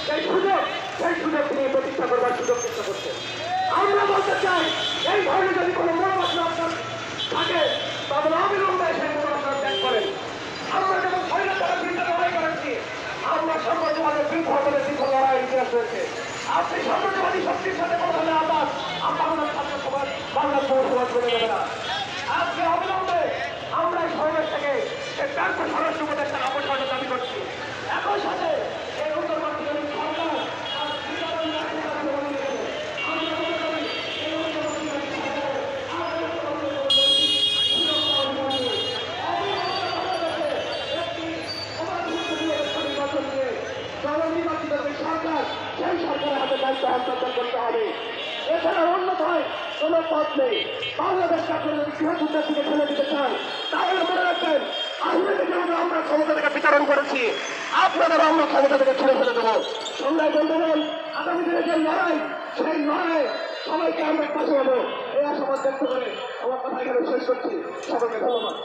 সেই সুযোগ তিনি প্রতিষ্ঠা করবার সুযোগ চেষ্টা করছেন। আমরা বলতে চাই, এই ধরনের যদি কোনো মনোবাসনা আপনার থাকে তাহলে অবিলম্বে সেই মনোবাসনা ত্যাগ করেন। আমরা যেমন স্বাধীনতার বিরুদ্ধে লড়াই করেছি, আমরা সাম্রাজ্যবাদের বিরুদ্ধে আমাদের দীর্ঘ লড়াই ইতিহাস রয়েছে। আপনি সাম্রাজ্যবাদী শক্তির সাথে কথা বলে আবার আমাদের ছাত্র সমাজ বাংলার পৌর সমাজ বলে যাবে না। আজকে অবিলম্বে আমরা এই সমাবেশ থেকে ব্যাংক স্বরাষ্ট্র উপদেষ্টার অবসরের দাবি করছি। একই সাথে এই উত্তরবঙ্গের সরকার জননির্বাচিত যে সরকার, সেই সরকারের হাতে দায়িত্ব হস্তান্তর করতে হবে। এছাড়া অন্যথায় কোনো পথ নেই। বাংলাদেশকে আপনারা যদি গৃহযুদ্ধের দিকে ঠেলে দিতে চান, তাহলে মনে রাখবেন আওয়ামী লীগের আমরা ক্ষমতা থেকে বিতরণ করেছি, আপনাদের আমরা ক্ষমতা থেকে ছেড়ে ফেলে দেবো। সংগ্রামী বন্ধুগণ, আগামী দিনে যে লড়াই, সেই লড়াই সবাইকে আমরা পাশে হবো এই আশাবাদ ব্যক্ত করে আমার কথা এখানে শেষ করছি। সবাইকে ধন্যবাদ।